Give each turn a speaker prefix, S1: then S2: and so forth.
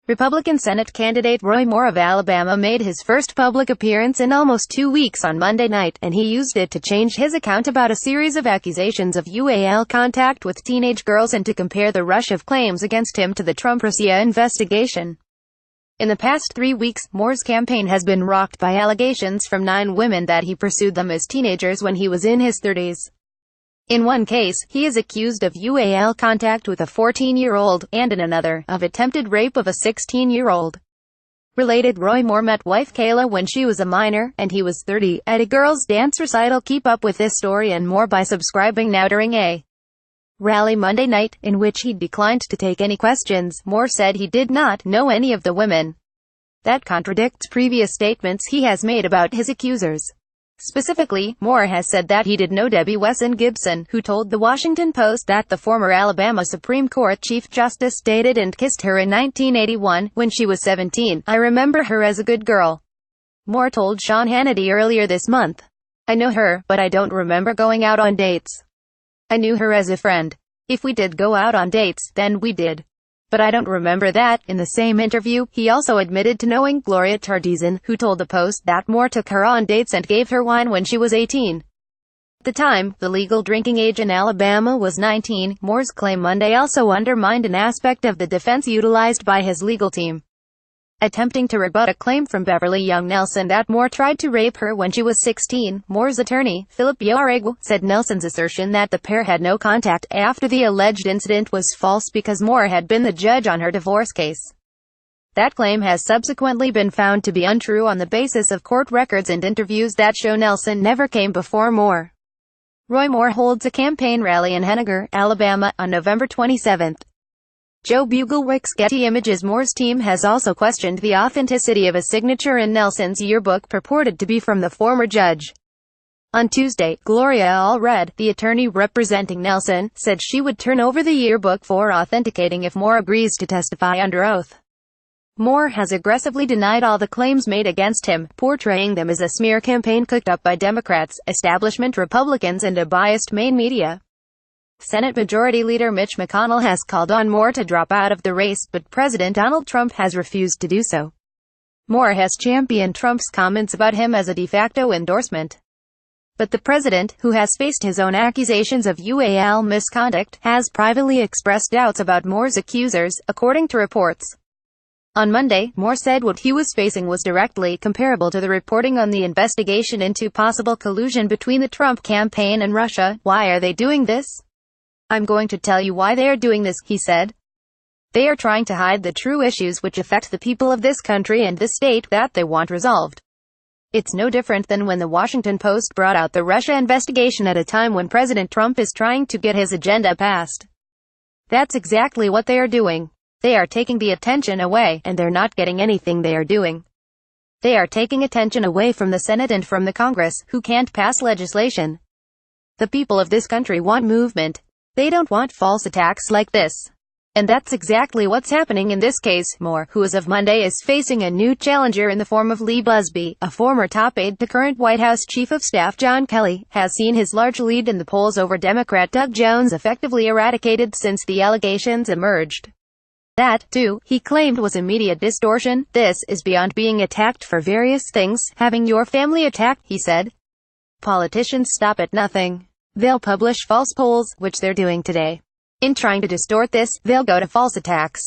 S1: Republican Senate candidate Roy Moore of Alabama made his first public appearance in almost 2 weeks on Monday night, and he used it to change his account about a series of accusations of UAL contact with teenage girls and to compare the rush of claims against him to the TrumpRussia investigation. In the past 3 weeks, Moore's campaign has been rocked by allegations from 9 women that he pursued them as teenagers when he was in his 30s. In one case, he is accused of UAL contact with a 14-year-old, and in another, of attempted rape of a 16-year-old. Related, Roy Moore met wife Kayla when she was a minor, and he was 30, at a girls' dance recital. Keep up with this story and more by subscribing now. During a rally Monday night, in which he declined to take any questions, Moore said he did not know any of the women. That contradicts previous statements he has made about his accusers. Specifically, Moore has said that he did know Debbie Wesson Gibson, who told The Washington Post that the former Alabama Supreme Court Chief Justice dated and kissed her in 1981, when she was 17. "I remember her as a good girl," Moore told Sean Hannity earlier this month. "I know her, but I don't remember going out on dates. I knew her as a friend. If we did go out on dates, then we did. But I don't remember that." In the same interview, he also admitted to knowing Gloria Tardizan, who told the Post that Moore took her on dates and gave her wine when she was 18. At the time, the legal drinking age in Alabama was 19. Moore's claim Monday also undermined an aspect of the defense utilized by his legal team. Attempting to rebut a claim from Beverly Young Nelson that Moore tried to rape her when she was 16, Moore's attorney, Philip Yaregu, said Nelson's assertion that the pair had no contact after the alleged incident was false because Moore had been the judge on her divorce case. That claim has subsequently been found to be untrue on the basis of court records and interviews that show Nelson never came before Moore. Roy Moore holds a campaign rally in Henniger, Alabama, on November 27. Joe Buglewick's Getty Images. Moore's team has also questioned the authenticity of a signature in Nelson's yearbook purported to be from the former judge. On Tuesday, Gloria Allred, the attorney representing Nelson, said she would turn over the yearbook for authenticating if Moore agrees to testify under oath. Moore has aggressively denied all the claims made against him, portraying them as a smear campaign cooked up by Democrats, establishment Republicans and a biased main media. Senate Majority Leader Mitch McConnell has called on Moore to drop out of the race, but President Donald Trump has refused to do so. Moore has championed Trump's comments about him as a de facto endorsement. But the president, who has faced his own accusations of UAL misconduct, has privately expressed doubts about Moore's accusers, according to reports. On Monday, Moore said what he was facing was directly comparable to the reporting on the investigation into possible collusion between the Trump campaign and Russia. "Why are they doing this? I'm going to tell you why they are doing this," he said. "They are trying to hide the true issues which affect the people of this country and the state that they want resolved." It's no different than when the Washington Post brought out the Russia investigation at a time when President Trump is trying to get his agenda passed. That's exactly what they are doing. They are taking the attention away, and they're not getting anything they are doing. They are taking attention away from the Senate and from the Congress, who can't pass legislation. The people of this country want movement. They don't want false attacks like this. And that's exactly what's happening in this case. Moore, who as of Monday is facing a new challenger in the form of Lee Busby, a former top aide to current White House Chief of Staff John Kelly, has seen his large lead in the polls over Democrat Doug Jones effectively eradicated since the allegations emerged. That, too, he claimed was a media distortion. "This is beyond being attacked for various things, having your family attacked," he said. "Politicians stop at nothing. They'll publish false polls, which they're doing today. In trying to distort this, they'll go to false attacks.